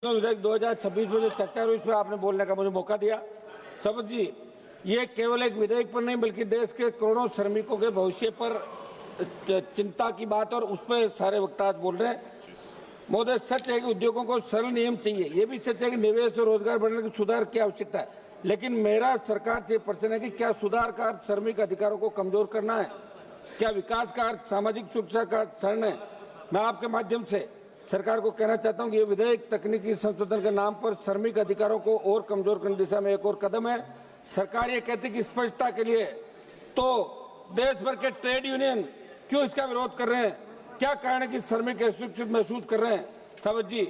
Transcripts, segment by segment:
विधेयक 2026 में जो चर्चा हुई इसमें आपने बोलने का मुझे मौका दिया। शपथ जी, ये केवल एक विधेयक पर नहीं बल्कि देश के करोड़ों श्रमिकों के भविष्य पर चिंता की बात और उस पर सारे वक्ता आज बोल रहे हैं। महोदय, सच है कि उद्योगों को सरल नियम चाहिए, ये भी सच है कि निवेश और रोजगार बढ़ने की सुधार की आवश्यकता है, लेकिन मेरा सरकार से प्रश्न है कि क्या सुधार का अर्थ श्रमिक अधिकारों को कमजोर करना है? क्या विकास का अर्थ सामाजिक सुरक्षा का क्षरण है? मैं आपके माध्यम से सरकार को कहना चाहता हूं कि ये विधेयक तकनीकी संशोधन के नाम पर श्रमिक अधिकारों को और कमजोर करने की दिशा में एक और कदम है। सरकार ये कहती है कि स्पष्टता के लिए, तो देश भर के ट्रेड यूनियन क्यों इसका विरोध कर रहे हैं? क्या कारण है कि श्रमिक असुरक्षित महसूस कर रहे हैं? सावत जी,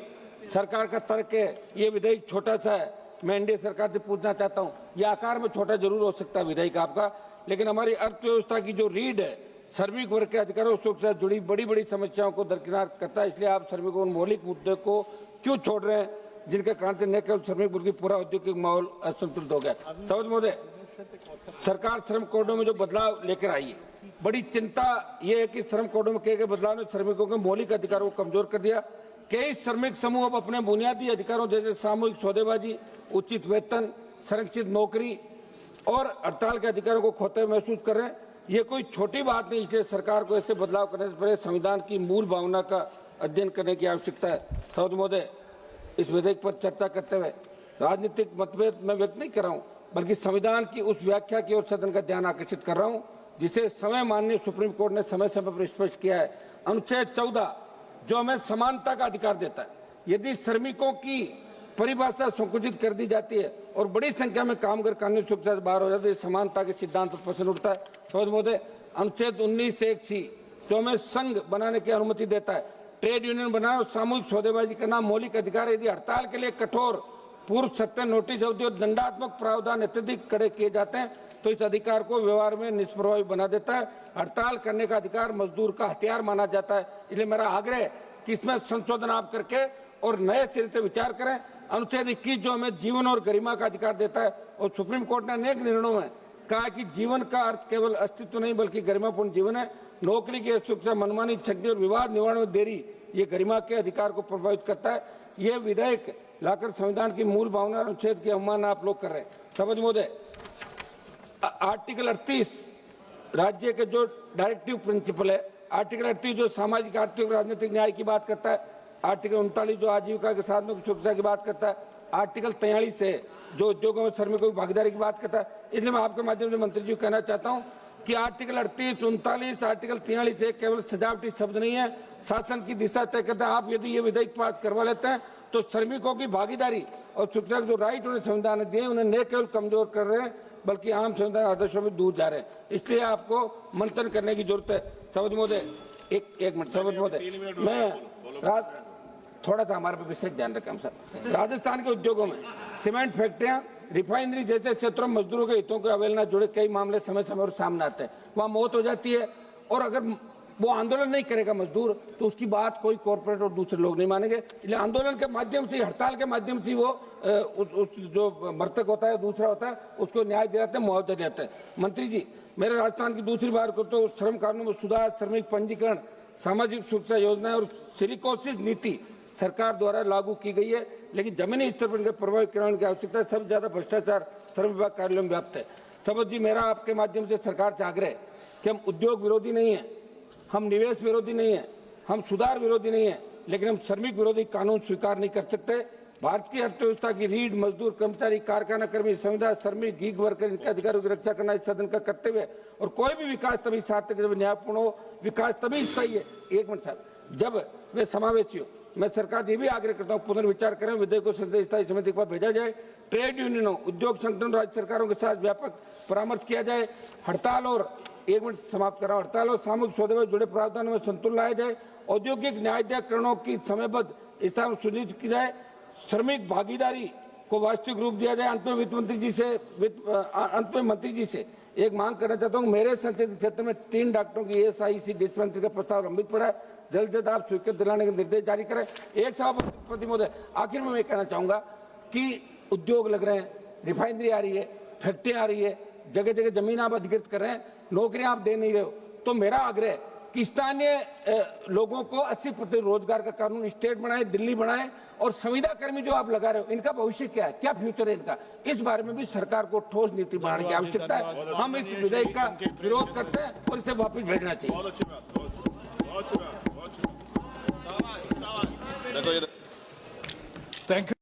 सरकार का तर्क है ये विधेयक छोटा सा है। मैं एनडीए सरकार से पूछना चाहता हूँ, ये आकार में छोटा जरूर हो सकता है विधेयक आपका, लेकिन हमारी अर्थव्यवस्था की जो रीढ़ है श्रमिक वर्ग के अधिकारों से जुड़ी बड़ी बड़ी समस्याओं को दरकिनार करता है। इसलिए आप श्रमिकों मौलिक मुद्दे को क्यों छोड़ रहे हैं, जिनके कारण से न केवल श्रमिक वर्ग की पूरा औद्योगिक माहौल असंतुलित हो गया? सावत महोदय, सरकार श्रम कोडों में जो बदलाव लेकर आई है, बड़ी चिंता ये है कि श्रम कोडों में किए गए बदलाव ने श्रमिकों के मौलिक अधिकारों को कमजोर कर दिया। कई श्रमिक समूह अब अपने बुनियादी अधिकारों जैसे सामूहिक सौदेबाजी, उचित वेतन, संरक्षित नौकरी और हड़ताल के अधिकारों को खोते हुए महसूस कर रहे हैं। ये कोई छोटी बात नहीं, इसलिए सरकार को ऐसे बदलाव करने से पहले संविधान की मूल भावना का अध्ययन करने की आवश्यकता है। सावत महोदय, इस विधेयक पर चर्चा करते हुए राजनीतिक मतभेद मैं व्यक्त नहीं कर रहा हूँ, बल्कि संविधान की उस व्याख्या की ओर सदन का ध्यान आकर्षित कर रहा हूँ जिसे समय माननीय सुप्रीम कोर्ट ने समय समय पर स्पष्ट किया है। अनुच्छेद 14 जो हमें समानता का अधिकार देता है, यदि श्रमिकों की परिभाषा संकुचित कर दी जाती है और बड़ी संख्या में कामगार कानूनी सुरक्षा से बाहर हो जाते हैं, समानता के सिद्धांत पर प्रश्न उठता है। सावत महोदय, अनुच्छेद 19(1)(c) जो हमें संघ बनाने की अनुमति देता है, ट्रेड यूनियन बनाना और सामूहिक सौदेबाजी करना मौलिक अधिकार है। यदि हड़ताल के लिए कठोर पूर्व सत्य नोटिस अवधि और दंडात्मक प्रावधान अत्यधिक कड़े किए जाते हैं तो इस अधिकार को व्यवहार में निष्प्रभावी बना देता है। हड़ताल करने का अधिकार मजदूर का हथियार माना जाता है। इसलिए मेरा आग्रह है कि इसमें संशोधन आप करके और नए सिरे से विचार करें। अनुच्छेद 21 जो हमें जीवन और गरिमा का अधिकार देता है, और सुप्रीम कोर्ट ने अनेक निर्णयों में कहा कि जीवन का अर्थ केवल अस्तित्व नहीं बल्कि गरिमापूर्ण जीवन है। नौकरी की सुरक्षा, मनमानी, छटनी और विवाद निवारण में देरी ये गरिमा के अधिकार को प्रभावित करता है। ये विधेयक लाकर संविधान की मूल भावना अनुच्छेद की अवमानना आप लोग कर रहे हैं। समझ महोदय, आर्टिकल 38 राज्य के जो डायरेक्टिव प्रिंसिपल है, आर्टिकल 38 जो सामाजिक, आर्थिक और राजनीतिक न्याय की बात करता है, आर्टिकल 39 जो आजीविका के साधनों की सुरक्षा की बात करता है, आर्टिकल 43 है जो उद्योगों में श्रमिकों की भागीदारी की बात करता है। इसलिए मैं आपके माध्यम से मंत्री जी को कहना चाहता हूं कि आर्टिकल 38, 39, आर्टिकल 43 है केवल सजावटी शब्द नहीं है, शासन की दिशा तय करता है। आप यदि ये विधेयक पास करवा लेते हैं तो श्रमिकों की भागीदारी और सुरक्षा के जो राइट उन्हें संविधान ने दिए उन्हें न केवल कमजोर कर रहे हैं बल्कि आम संविधान आदर्शों में दूर जा रहे हैं। इसलिए आपको मंथन करने की जरूरत है। सावत महोदय, एक मिनट। सावत महोदय, मैं थोड़ा सा हमारे पे विशेष ध्यान रखें सर। राजस्थान के उद्योगों में सीमेंट फैक्ट्रियां, रिफाइनरी जैसे क्षेत्रों में मजदूरों के हितों की अवहेलना जुड़े कई मामले समय समय पर सामने आते हैं। वहां मौत हो जाती है और अगर वो आंदोलन नहीं करेगा मजदूर तो उसकी बात कोई कॉर्पोरेट और दूसरे लोग नहीं मानेंगे। इसलिए आंदोलन के माध्यम से, हड़ताल के माध्यम से वो उस जो मृतक होता है, दूसरा होता है, उसको न्याय दिलाते हैं, मुआवजा देते हैं। मंत्री जी, मेरे राजस्थान की दूसरी बार को तो श्रम कानूनों में सुधार, श्रमिक पंजीकरण, सामाजिक सुरक्षा योजनाएं और सिलिकोसिस नीति सरकार द्वारा लागू की गई है, लेकिन जमीनी स्तर पर इनके प्रभावी क्रियान्वयन की आवश्यकता है। सबसे ज्यादा भ्रष्टाचार श्रम विभाग कार्यालयों में व्याप्त है। समझ जी, मेरा आपके माध्यम से सरकार से आग्रह है कि हम उद्योग विरोधी नहीं है, हम निवेश विरोधी नहीं है, हम सुधार विरोधी नहीं है, लेकिन हम श्रमिक विरोधी कानून स्वीकार नहीं कर सकते। भारत की अर्थव्यवस्था की रीढ़ मजदूर, कर्मचारी, कारखाना कर्मी, संविदा, श्रमिक, गीग वर्कर, इनके अधिकारों की रक्षा करना इस सदन का कर्तव्य है। और कोई भी विकास तभी सार्थक जब न्यायपूर्ण हो, विकास तभी सही है, एक मिनट साहब, जब वे समावेशी हो। मैं सरकार से ये भी आग्रह करता हूँ पुनर्विचार करें, विधेयक को संसदीय स्थायी समिति के पास भेजा जाए, ट्रेड यूनियनों, उद्योग संगठनों, राज्य सरकारों के साथ व्यापक परामर्श किया जाए, हड़ताल और, एक मिनट समाप्त कर रहा हूं, हड़ताल और सामूहिक सौदे में जुड़े प्रावधानों में संतुलन लाया जाए, औद्योगिक न्यायाधिकरणों की समयबद्ध हिसाब में सुनिश्चित की जाए, श्रमिक भागीदारी को वास्तविक रूप दिया जाए। अंत में वित्त मंत्री जी से एक मांग करना चाहता हूँ, मेरे संसदीय क्षेत्र में 3 डॉक्टरों की ESIC डिस्पेंसरी का प्रस्ताव लंबित पड़ा है, जल्द से जल्द आप स्वीकृत दिलाने के निर्देश जारी करें। एक सभापति महोदय, आखिर में मैं कहना चाहूंगा कि उद्योग लग रहे हैं, रिफाइनरी आ रही है, फैक्ट्रियां आ रही है, जगह जगह जमीन आप अधिकृत कर रहे हैं, नौकरियां आप दे नहीं रहे हो, तो मेरा आग्रह कि स्थानीय लोगों को 80% रोजगार का कानून स्टेट बनाए, दिल्ली बनाए, और संविदा कर्मी जो आप लगा रहे हो इनका भविष्य क्या है, क्या फ्यूचर है इनका, इस बारे में भी सरकार को ठोस नीति बनाने की आवश्यकता है। हम इस विधेयक का विरोध करते हैं और इसे वापस भेजना चाहिए। Thank you.